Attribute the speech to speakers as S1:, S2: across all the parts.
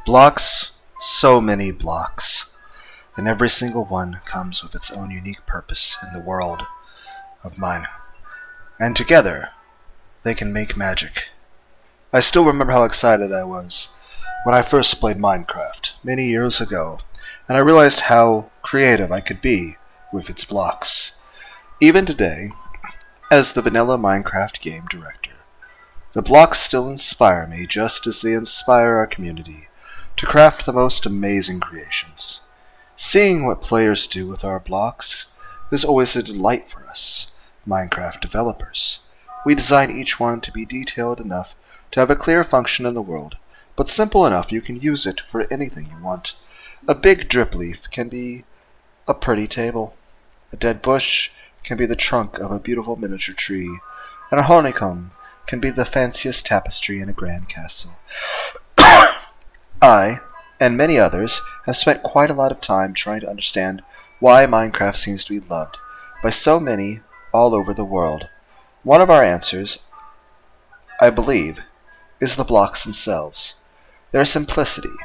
S1: Blocks, so many blocks, and every single one comes with its own unique purpose in the world of mine. And together, they can make magic. I still remember how excited I was when I first played Minecraft many years ago, and I realized how creative I could be with its blocks. Even today, as the vanilla Minecraft game director, the blocks still inspire me just as they inspire our community to craft the most amazing creations. Seeing what players do with our blocks is always a delight for us, Minecraft developers. We design each one to be detailed enough to have a clear function in the world, but simple enough you can use it for anything you want. A big drip leaf can be a pretty table. A dead bush can be the trunk of a beautiful miniature tree, and a honeycomb can be the fanciest tapestry in a grand castle. I, and many others, have spent quite a lot of time trying to understand why Minecraft seems to be loved by so many all over the world. One of our answers, I believe, is the blocks themselves. Their simplicity,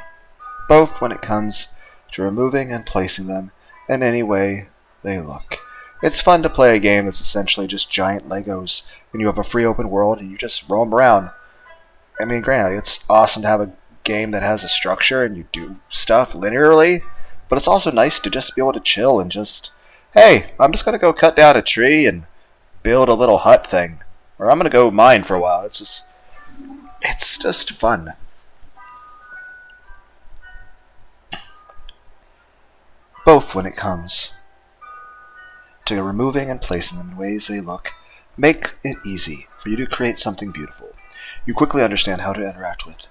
S1: both when it comes to removing and placing them in any way they look. It's fun to play a game that's essentially just giant Legos when you have a free open world and you just roam around. I mean, granted, it's awesome to have a game that has a structure and you do stuff linearly, but it's also nice to just be able to chill and just, hey, I'm just going to go cut down a tree and build a little hut thing. Or I'm going to go mine for a while. It's just fun. Both when it comes to removing and placing them in ways they look, make it easy for you to create something beautiful. You quickly understand how to interact with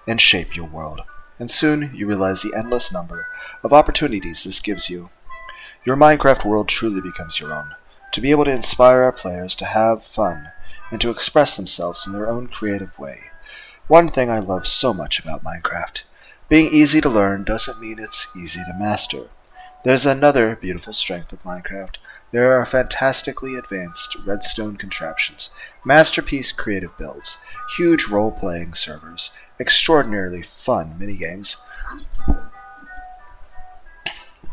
S1: and shape your world, and soon you realize the endless number of opportunities this gives you. Your Minecraft world truly becomes your own, to be able to inspire our players to have fun and to express themselves in their own creative way. One thing I love so much about Minecraft, being easy to learn doesn't mean it's easy to master. There's another beautiful strength of Minecraft. There are fantastically advanced redstone contraptions, masterpiece creative builds, huge role-playing servers, extraordinarily fun minigames.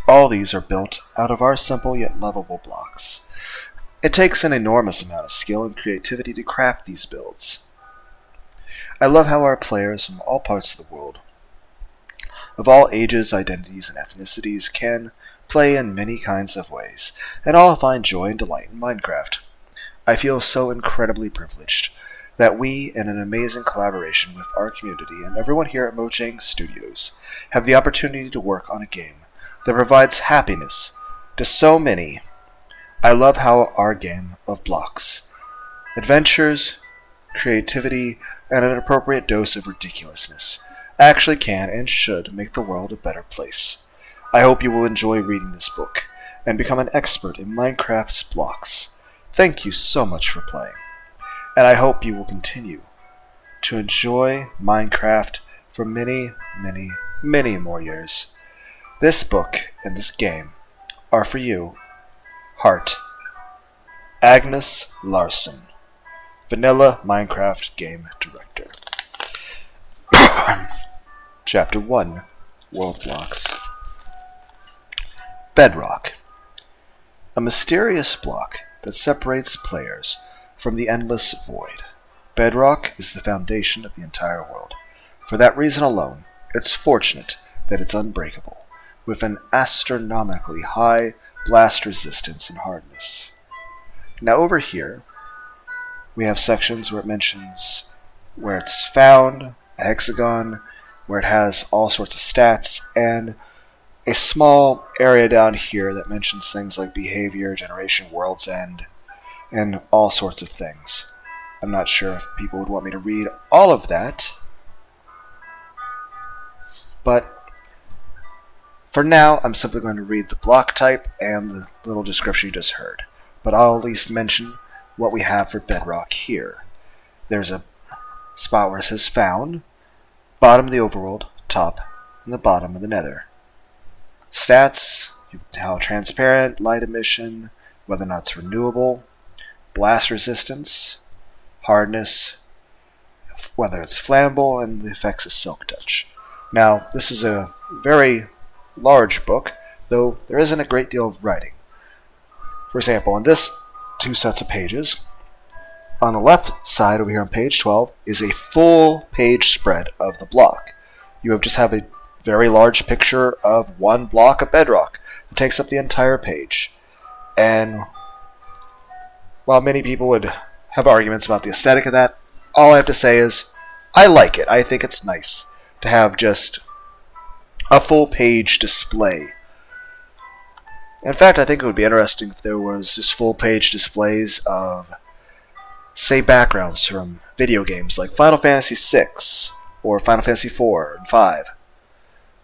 S1: All these are built out of our simple yet lovable blocks. It takes an enormous amount of skill and creativity to craft these builds. I love how our players from all parts of the world, of all ages, identities, and ethnicities, can play in many kinds of ways, and all find joy and delight in Minecraft. I feel so incredibly privileged that we, in an amazing collaboration with our community and everyone here at Mojang Studios, have the opportunity to work on a game that provides happiness to so many. I love how our game of blocks, adventures, creativity, and an appropriate dose of ridiculousness actually can and should make the world a better place. I hope you will enjoy reading this book and become an expert in Minecraft's blocks. Thank you so much for playing, and I hope you will continue to enjoy Minecraft for many, many, many more years. This book and this game are for you, Heart. Agnes Larson, Vanilla Minecraft Game Director. Chapter 1, World Blocks. Bedrock. A mysterious block that separates players from the endless void. Bedrock is the foundation of the entire world. For that reason alone, it's fortunate that it's unbreakable, with an astronomically high blast resistance and hardness. Now over here, we have sections where it mentions where it's found, a hexagon, where it has all sorts of stats, and a small area down here that mentions things like behavior, generation, world's end, and all sorts of things. I'm not sure if people would want me to read all of that, but for now I'm simply going to read the block type and the little description you just heard. But I'll at least mention what we have for bedrock here. There's a spot where it says found, bottom of the overworld, top, and the bottom of the nether. Stats, how transparent, light emission, whether or not it's renewable, blast resistance, hardness, whether it's flammable, and the effects of silk touch. Now, this is a very large book, though there isn't a great deal of writing. For example, on this 2 sets of pages, on the left side over here on page 12 is a full page spread of the block. You just have a very large picture of one block of bedrock that takes up the entire page. And while many people would have arguments about the aesthetic of that, all I have to say is I like it. I think it's nice to have just a full page display. In fact, I think it would be interesting if there was just full page displays of, say, backgrounds from video games like Final Fantasy VI or Final Fantasy IV and V.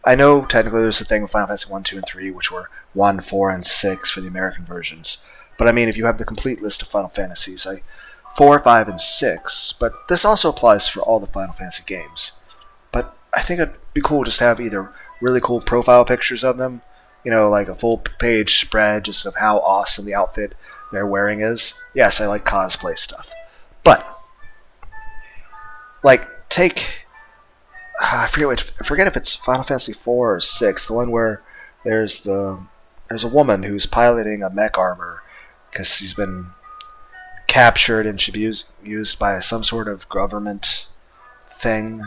S1: I know technically there's a thing with Final Fantasy 1, 2, and 3, which were 1, 4, and 6 for the American versions. But I mean, if you have the complete list of Final Fantasies, 4, 5, and 6, but this also applies for all the Final Fantasy games. But I think it'd be cool just to have either really cool profile pictures of them, like a full page spread just of how awesome the outfit they're wearing is. Yes, I like cosplay stuff. But, take... I forget if it's Final Fantasy 4 or 6, the one where there's a woman who's piloting a mech armor because she's been captured and should be used by some sort of government thing.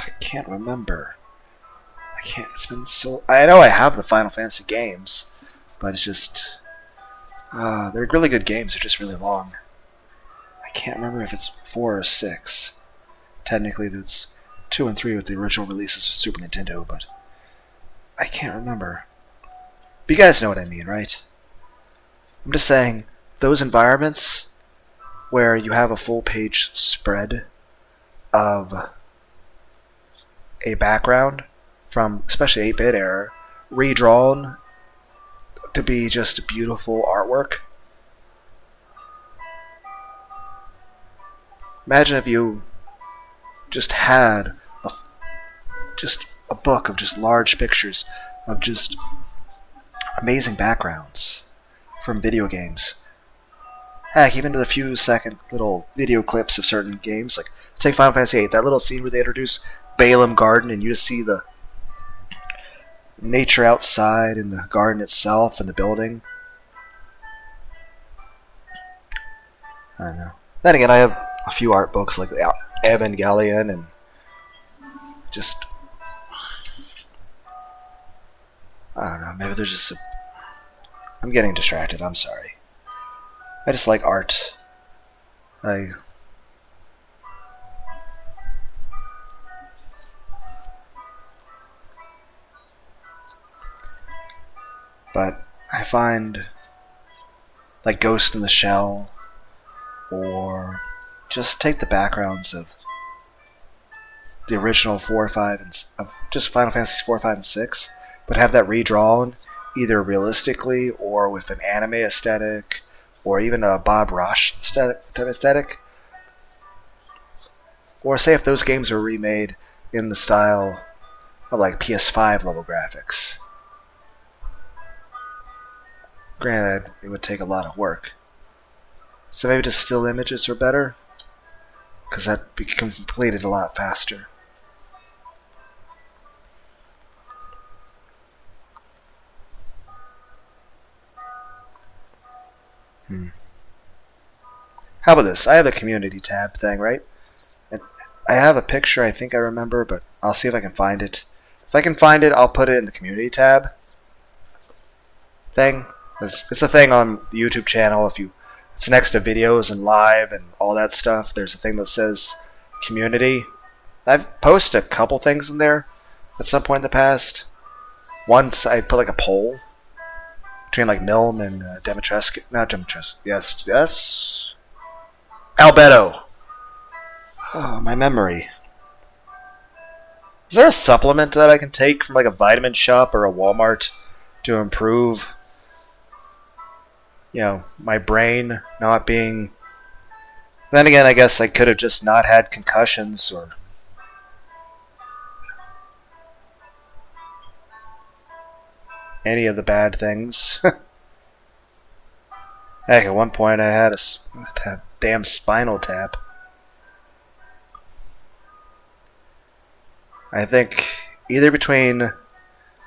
S1: I can't remember. It's been so... I know I have the Final Fantasy games, but it's just... they're really good games, they're just really long. I can't remember if it's 4 or 6. Technically, it's 2 and 3 with the original releases of Super Nintendo, but I can't remember. But you guys know what I mean, right? I'm just saying, those environments where you have a full page spread of a background from especially 8-bit era redrawn to be just beautiful artwork. Imagine if you just had a book of just large pictures of just amazing backgrounds from video games. Heck, even to the few second little video clips of certain games, like take Final Fantasy VIII, that little scene where they introduce Balaam Garden and you just see the nature outside and the garden itself and the building. I don't know. Then again, I have a few art books like the Evangelion and just... I don't know, maybe there's just I'm getting distracted, I'm sorry. I just like art. But I find like Ghost in the Shell, or just take the backgrounds of the original 4, 5, and of just Final Fantasy 4, 5, and 6, but have that redrawn either realistically or with an anime aesthetic, or even a Bob Ross aesthetic. Or say if those games were remade in the style of like PS5 level graphics. Granted, it would take a lot of work. So maybe just still images are better, because that be completed a lot faster. How about this? I have a community tab thing, right? I have a picture I think I remember, but I'll see if I can find it. If I can find it, I'll put it in the community tab thing. It's a thing on the YouTube channel. It's next to videos and live and all that stuff. There's a thing that says community. I've posted a couple things in there at some point in the past. Once I put like a poll between like Milne and Demetrescu. Not Demetrescu. Yes. Albedo. Oh, my memory. Is there a supplement that I can take from like a vitamin shop or a Walmart to improve, my brain not being... Then again, I guess I could have just not had concussions or... any of the bad things. Heck, at one point I had a damn spinal tap. I think either between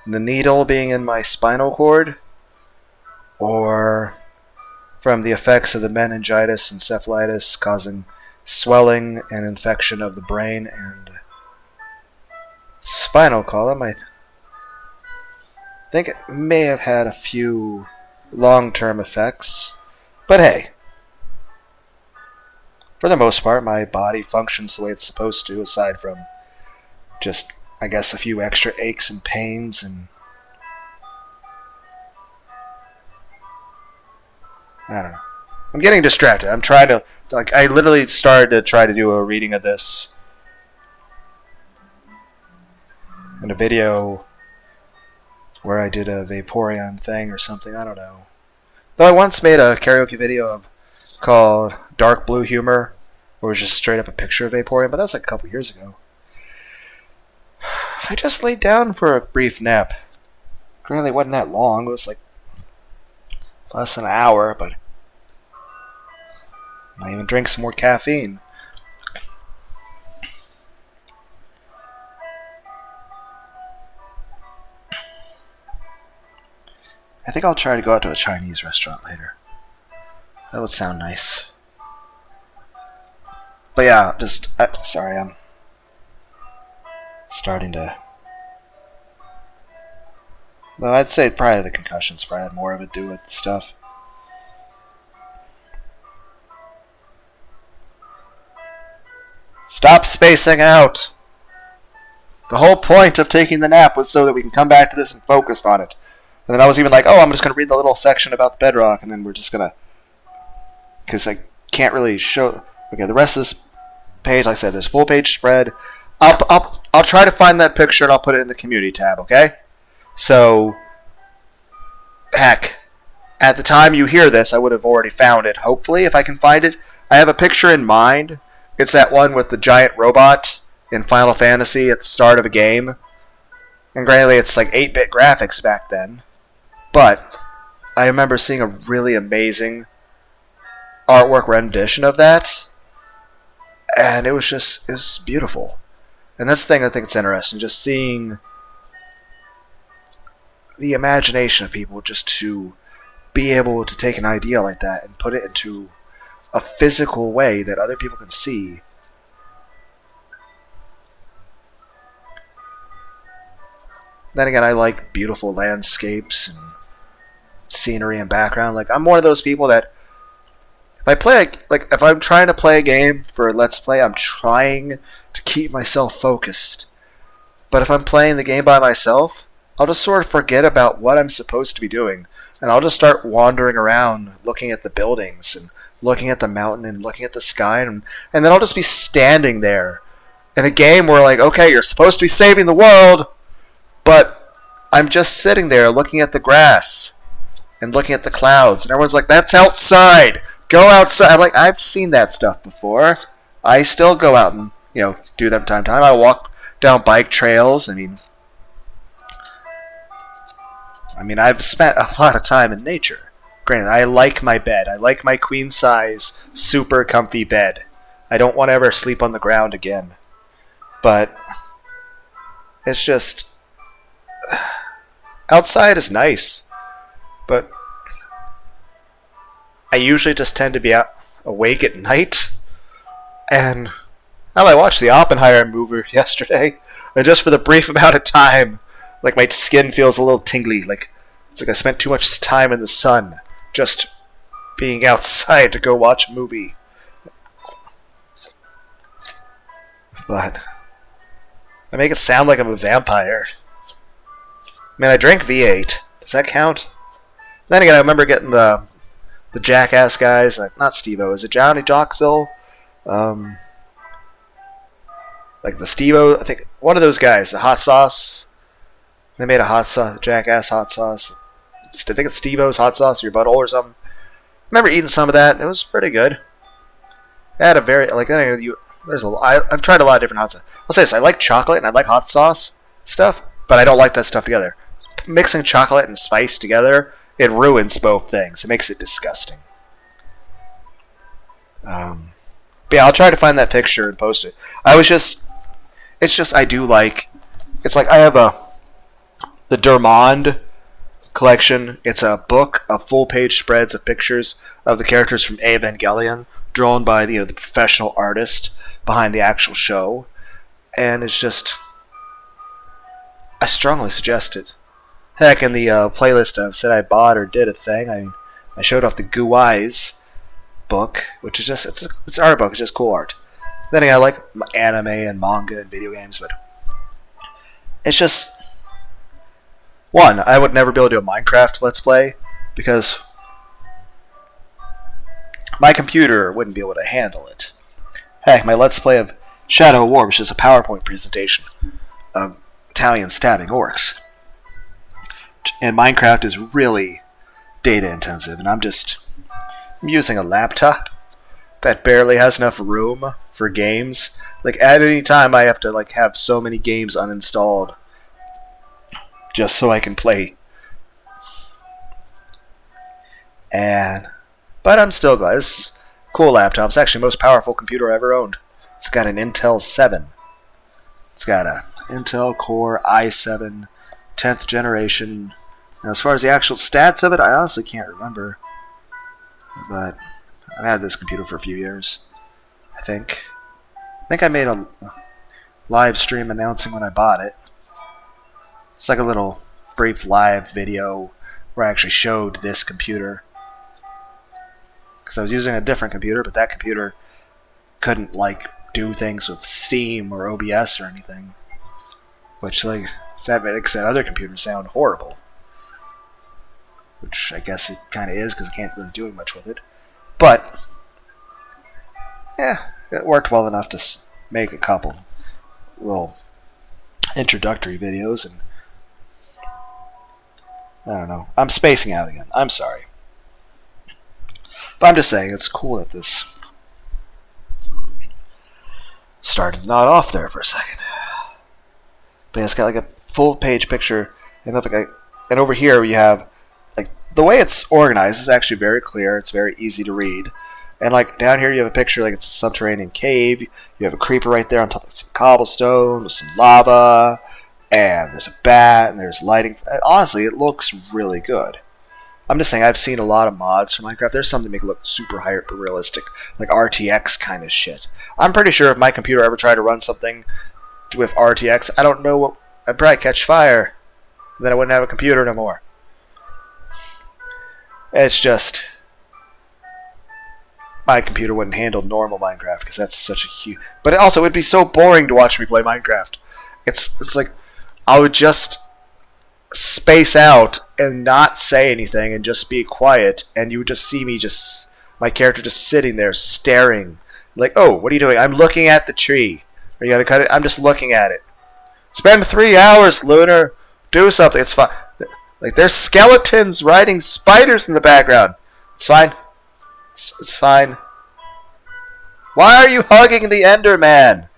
S1: the needle being in my spinal cord or from the effects of the meningitis and encephalitis causing swelling and infection of the brain and spinal column, I think it may have had a few long-term effects. But hey, for the most part, my body functions the way it's supposed to, aside from just, I guess, a few extra aches and pains and I don't know. I'm getting distracted. I'm trying to, I literally started to try to do a reading of this in a video where I did a Vaporeon thing or something. I don't know. Though I once made a karaoke video called Dark Blue Humor, where it was just straight up a picture of Vaporeon, but that was like a couple years ago. I just laid down for a brief nap. Granted, it wasn't that long. It was like less than an hour, but I even drank some more caffeine. I think I'll try to go out to a Chinese restaurant later. That would sound nice. But yeah, sorry, I'm starting to... Though I'd say probably the concussions probably had more of it to do with the stuff. Stop spacing out! The whole point of taking the nap was so that we can come back to this and focus on it. And then I was even like, oh, I'm just going to read the little section about the bedrock, and then we're just going to... Because I can't really show... Okay, the rest of this page, like I said, there's a full page spread. I'll try to find that picture and I'll put it in the community tab, okay? So, heck, at the time you hear this, I would have already found it, hopefully, if I can find it. I have a picture in mind. It's that one with the giant robot in Final Fantasy at the start of a game. And granted, it's like 8-bit graphics back then. But I remember seeing a really amazing artwork rendition of that. And it was beautiful. And that's the thing I think it's interesting, just seeing the imagination of people just to be able to take an idea like that and put it into a physical way that other people can see. Then again, I like beautiful landscapes and scenery and background. Like, I'm one of those people that if I'm trying to play a game for a Let's Play, I'm trying to keep myself focused. But if I'm playing the game by myself, I'll just sort of forget about what I'm supposed to be doing. And I'll just start wandering around, looking at the buildings, and looking at the mountain, and looking at the sky, and then I'll just be standing there in a game where, like, okay, you're supposed to be saving the world, but I'm just sitting there looking at the grass, and looking at the clouds, and everyone's like, that's outside! Go outside! I'm like, I've seen that stuff before. I still go out and, do that from time to time. I walk down bike trails. I mean, I've spent a lot of time in nature. Granted, I like my bed. I like my queen size, super comfy bed. I don't want to ever sleep on the ground again. But it's just... outside is nice. But I usually just tend to be awake at night. And I watched the Oppenheimer movie yesterday. And just for the brief amount of time, like, my skin feels a little tingly. Like, it's like I spent too much time in the sun just being outside to go watch a movie. But I make it sound like I'm a vampire. Man, I drank V8. Does that count? Then again, I remember getting the Jackass guys, not Steve-O, is it Johnny Jocksville? Like the Steve-O, I think, one of those guys, the hot sauce. They made a hot sauce, Jackass hot sauce. I think it's Steve-O's hot sauce, or your butthole or something. I remember eating some of that. It was pretty good. It had a very, I've tried a lot of different hot sauce. I'll say this, I like chocolate and I like hot sauce stuff, but I don't like that stuff together. Mixing chocolate and spice together, it ruins both things. It makes it disgusting. But yeah, I'll try to find that picture and post it. I do like It's like I have the Dermond collection. It's a book of full-page spreads of pictures of the characters from Evangelion, drawn by the professional artist behind the actual show, and it's just, I strongly suggest it. Heck, in the playlist I said I bought or did a thing, I showed off the Goo Eyes book, which is just it's an art book. It's just cool art. Then again, I like anime and manga and video games, but it's just, one, I would never be able to do a Minecraft Let's Play because my computer wouldn't be able to handle it. Heck, my Let's Play of Shadow War, which is a PowerPoint presentation of Italian stabbing orcs. And Minecraft is really data intensive, and I'm using a laptop that barely has enough room for games. Like, at any time I have to have so many games uninstalled just so I can play. But I'm still glad. This is a cool laptop. It's actually the most powerful computer I ever owned. It's got an Intel 7. It's got a Intel Core i7 10th generation. Now, as far as the actual stats of it, I honestly can't remember. But I've had this computer for a few years, I think. I made a live stream announcing when I bought it. It's like a little brief live video where I actually showed this computer. Because I was using a different computer, but that computer couldn't do things with Steam or OBS or anything. Which that makes that other computer sound horrible. Which I guess it kind of is because I can't really do much with it. But, yeah, it worked well enough to make a couple little introductory videos, and I don't know. I'm spacing out again. I'm sorry. But I'm just saying, it's cool that this started not off there for a second. But yeah, it's got a full page picture, and over here you have the way it's organized is actually very clear. It's very easy to read. And down here you have a picture it's a subterranean cave. You have a creeper right there on top of some cobblestone with some lava. And there's a bat and there's lighting. Honestly, it looks really good. I'm just saying, I've seen a lot of mods for Minecraft. There's something to make it look super hyper realistic, like RTX kind of shit. I'm pretty sure if my computer ever tried to run something with RTX, I don't know what, I'd probably catch fire. Then I wouldn't have a computer no more. It's just, my computer wouldn't handle normal Minecraft because that's such a huge. But also, it would be so boring to watch me play Minecraft. It's like I would just space out and not say anything and just be quiet, and you would just see me my character just sitting there staring. Like, oh, what are you doing? I'm looking at the tree. Are you gonna cut it? I'm just looking at it. Spend 3 hours, Lunar. Do something. It's fine. There's skeletons riding spiders in the background. It's fine. It's fine. Why are you hugging the Enderman?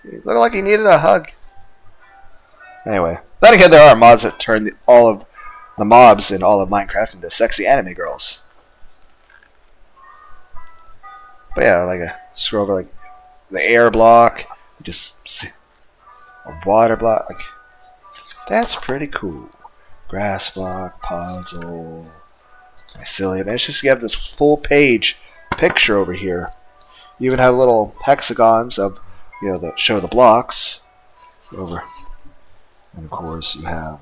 S1: You look like he needed a hug. Anyway. Then again, there are mods that turn all of the mobs in all of Minecraft into sexy anime girls. But yeah, scroll over the air block. Just see a water block. That's pretty cool. Grass block, puzzle, mycelium. It's just you have this full page picture over here. You even have little hexagons of that show the blocks over, and of course you have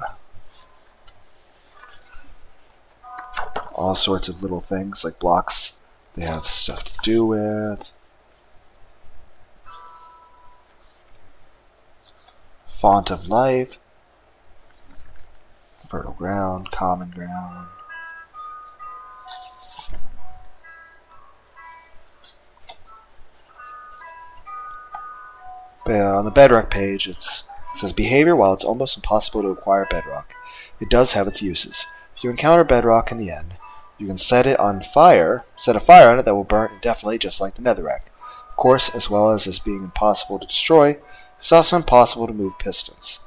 S1: all sorts of little things like blocks. They have stuff to do with font of life. Fertile ground, common ground. But on the bedrock page, it says behavior. While it's almost impossible to acquire bedrock, it does have its uses. If you encounter bedrock in the end, you can set a fire on it that will burn indefinitely, just like the netherrack. Of course, as well as being impossible to destroy, it's also impossible to move pistons.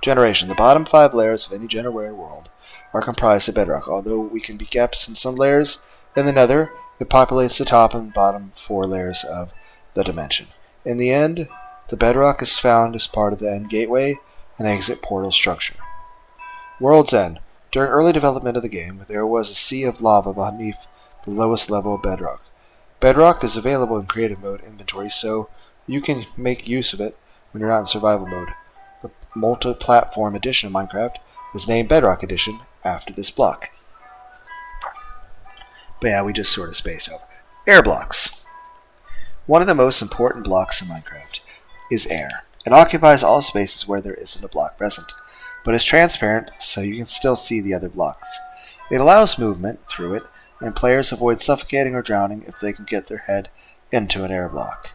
S1: Generation. The bottom 5 layers of any Generware world are comprised of bedrock. Although we can be gaps in some layers in the nether, it populates the top and bottom 4 layers of the dimension. In the end, the bedrock is found as part of the end gateway an exit portal structure. World's End. During early development of the game, there was a sea of lava beneath the lowest level of bedrock. Bedrock is available in creative mode inventory, so you can make use of it when you're not in survival mode. The multi-platform edition of Minecraft is named Bedrock Edition after this block. But yeah, we just sort of spaced over. Air blocks. One of the most important blocks in Minecraft is air. It occupies all spaces where there isn't a block present, but is transparent so you can still see the other blocks. It allows movement through it, and players avoid suffocating or drowning if they can get their head into an air block.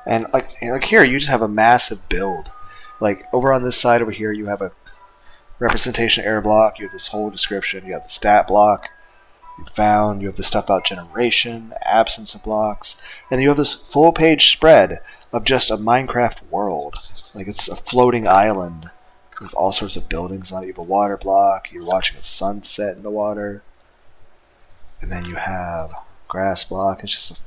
S1: And like here, you just have a massive build. Like over on this side over here, you have a representation air block. You have this whole description. You have the stat block. You have the stuff about generation, absence of blocks, and you have this full-page spread of just a Minecraft world. Like it's a floating island with all sorts of buildings on it. You have a water block. You're watching a sunset in the water, and then you have grass block. It's just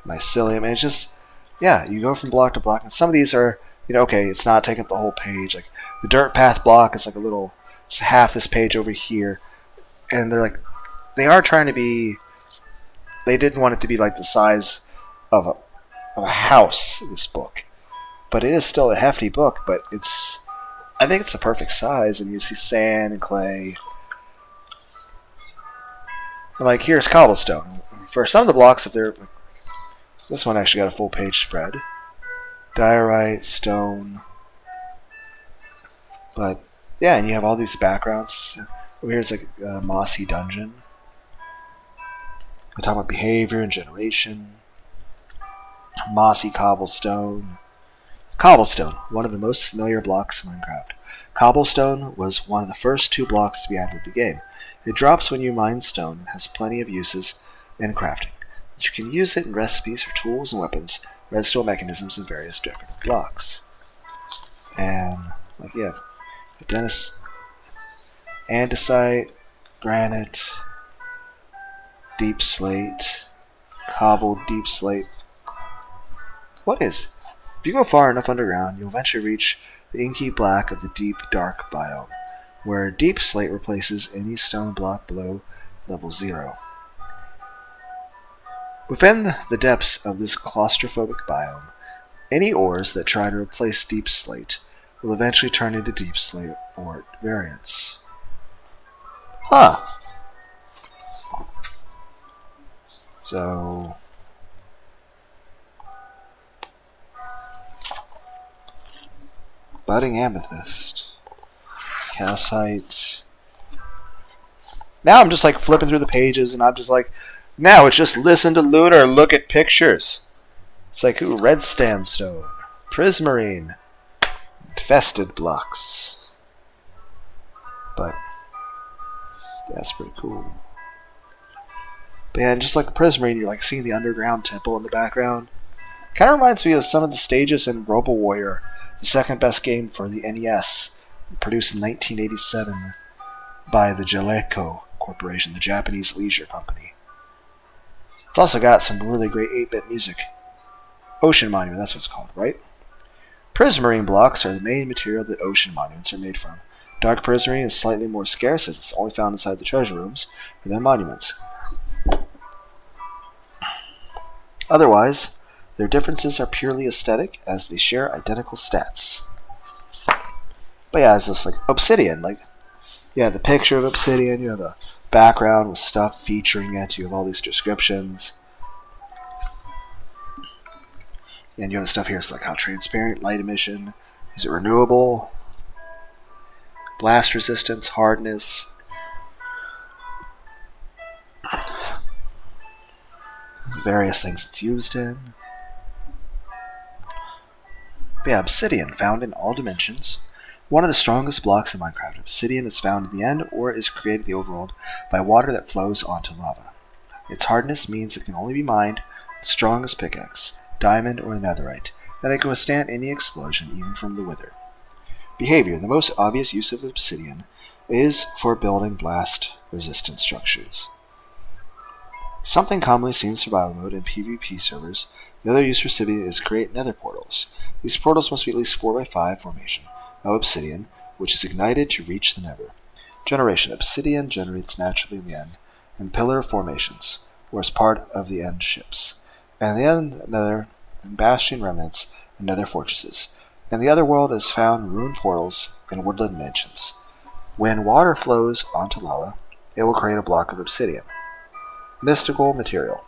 S1: mycelium, and it's just, yeah, you go from block to block, and some of these are, okay, it's not taking up the whole page. Like the dirt path block is like it's half this page over here, and they are trying to be, they didn't want it to be like the size of a house, this book, but it is still a hefty book, but I think it's the perfect size, and you see sand and clay, and like here's cobblestone. For some of the blocks, if they're this one actually got a full page spread. Diorite, stone. But, yeah, and you have all these backgrounds. Over here it's like a mossy dungeon. I talk about behavior and generation. Mossy cobblestone. Cobblestone, one of the most familiar blocks in Minecraft. Cobblestone was one of the first 2 blocks to be added to the game. It drops when you mine stone and has plenty of uses in crafting. You can use it in recipes for tools and weapons, redstone mechanisms, and various decorative blocks. And, like, yeah, andesite, granite, deep slate, cobbled deep slate. If you go far enough underground, you'll eventually reach the inky black of the deep, dark biome, where deep slate replaces any stone block below level 0. Within the depths of this claustrophobic biome, any ores that try to replace deep slate will eventually turn into deep slate ore variants. Huh. So, budding amethyst, calcite. Now I'm just like flipping through the pages, and I'm just like, now it's just listen to Lunar, look at pictures. It's like, red sandstone, prismarine, infested blocks. But that's pretty cool. But yeah, and just like the prismarine, you're like seeing the underground temple in the background. Kind of reminds me of some of the stages in Robo Warrior, the second best game for the NES, produced in 1987 by the Jaleco Corporation, the Japanese leisure company. It's also got some really great 8-bit music. Ocean Monument, that's what it's called, right? Prismarine blocks are the main material that ocean monuments are made from. Dark prismarine is slightly more scarce as it's only found inside the treasure rooms than monuments. Otherwise, their differences are purely aesthetic as they share identical stats. But yeah, it's just like obsidian. Like, yeah, the picture of obsidian, you have a background with stuff featuring it, you have all these descriptions. And you have stuff here, it's like how transparent, light emission, is it renewable, blast resistance, hardness. Various things it's used in. But yeah, obsidian, found in all dimensions. One of the strongest blocks in Minecraft. Obsidian is found in the end or is created in the overworld by water that flows onto lava. Its hardness means it can only be mined with the strongest pickaxe, diamond or netherite, and it can withstand any explosion even from the wither. Behavior. The most obvious use of obsidian is for building blast-resistant structures. Something commonly seen in survival mode and PvP servers, the other use for obsidian is to create nether portals. These portals must be at least 4x5 formation of obsidian, which is ignited to reach the nether. Generation. Obsidian generates naturally in the end, and pillar formations, or as part of the end ships. And the end nether, and bastion remnants, and nether fortresses. And the other world is found ruined portals and woodland mansions. When water flows onto lava, it will create a block of obsidian. Mystical material.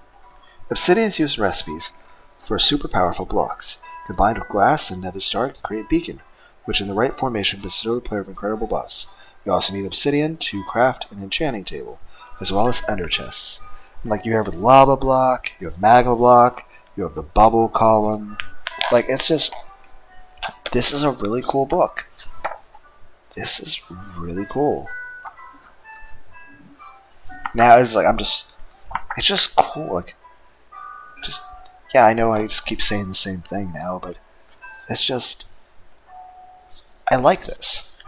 S1: Obsidian is used in recipes for super powerful blocks. Combined with glass and nether star can create beacon, which in the right formation bestow the player of incredible buffs. You also need obsidian to craft an enchanting table, as well as ender chests. And like you have with lava block, you have magma block, you have the bubble column. Like it's just, this is a really cool book. This is really cool. Now it's like it's just cool. Like, just yeah, I know I just keep saying the same thing now, but it's just, I like this.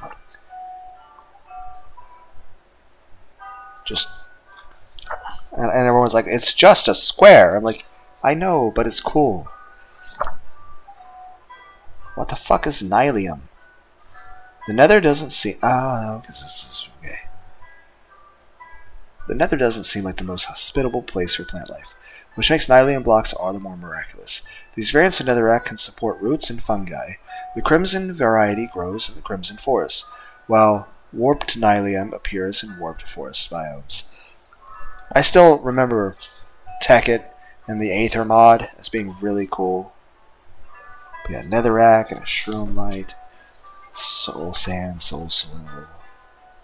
S1: Just, and everyone's like, it's just a square. I'm like, I know, but it's cool. What the fuck is nylium? The nether doesn't seem, no, because this is, okay. The nether doesn't seem like the most hospitable place for plant life, which makes nylium blocks all the more miraculous. These variants of netherrack can support roots and fungi. The crimson variety grows in the crimson forest, while warped nylium appears in warped forest biomes. I still remember Tekkit and the Aether mod as being really cool. We got netherrack and a shroom light, soul sand, soul soil,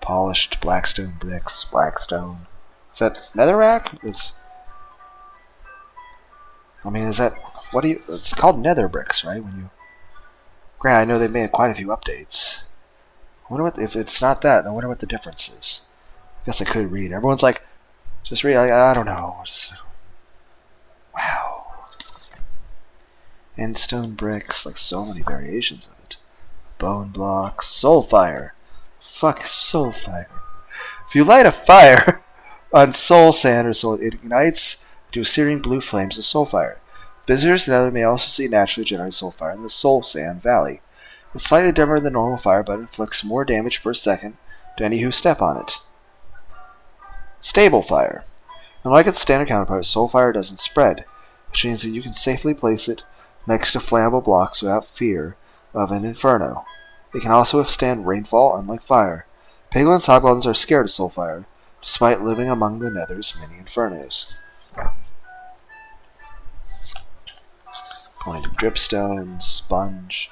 S1: polished blackstone bricks, blackstone. Is that netherrack? Is that, what do you, it's called nether bricks, right? When you, granted, I know they made quite a few updates. I wonder what, if it's not that, I wonder what the difference is. I guess I could read. Everyone's like, just read, I don't know. Just, wow. And stone bricks, like so many variations of it. Bone blocks, soul fire. Fuck soul fire. If you light a fire on soul sand or soul, it ignites into searing blue flames of soul fire. Visitors to the nether may also see naturally generated soul fire in the soul sand valley. It's slightly dimmer than normal fire, but inflicts more damage per second to any who step on it. Stable fire. Unlike its standard counterpart, soul fire doesn't spread, which means that you can safely place it next to flammable blocks without fear of an inferno. It can also withstand rainfall, unlike fire. Piglins and hobgoblins are scared of soul fire, despite living among the nether's many infernos. Point of dripstone, sponge.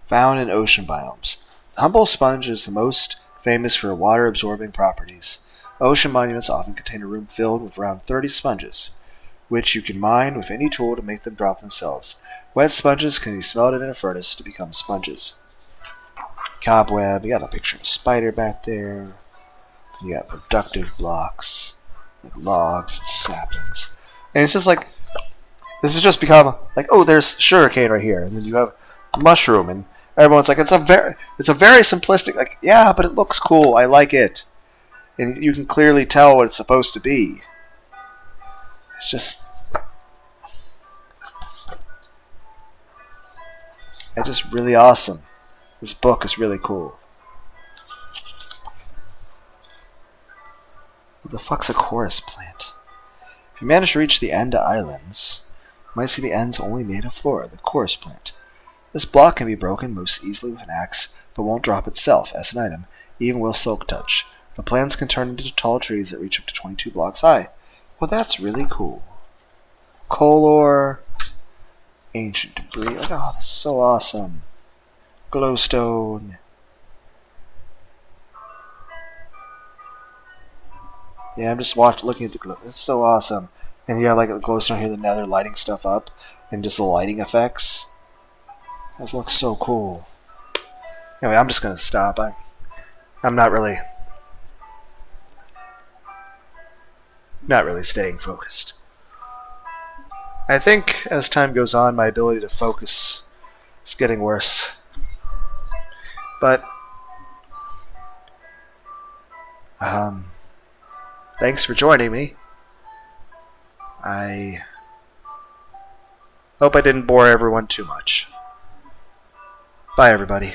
S1: Found in ocean biomes. The humble sponge is the most famous for water-absorbing properties. Ocean monuments often contain a room filled with around 30 sponges, which you can mine with any tool to make them drop themselves. Wet sponges can be smelted in a furnace to become sponges. Cobweb, you got a picture of a spider back there. You got productive blocks, like logs and saplings. And it's just like, this has just become like, oh, there's sugarcane right here, and then you have mushroom, and everyone's like, it's a very simplistic, like, yeah, but it looks cool, I like it. And you can clearly tell what it's supposed to be. It's just, it's just really awesome. This book is really cool. What the fuck's a chorus plant? If you manage to reach the Enda Islands, you might see the End's only native flora, the chorus plant. This block can be broken most easily with an axe, but won't drop itself as an item, even with Silk Touch. The plants can turn into tall trees that reach up to 22 blocks high. Well, that's really cool. Coal ore, ancient debris. Like, oh, that's so awesome. Glowstone. Yeah, I'm just looking at the glow. That's so awesome. And you have like the glowstone here, the nether lighting stuff up, and just the lighting effects. That looks so cool. Anyway, I'm just gonna stop. I'm not really staying focused. I think as time goes on, my ability to focus It's getting worse. But thanks for joining me. I hope I didn't bore everyone too much. Bye, everybody.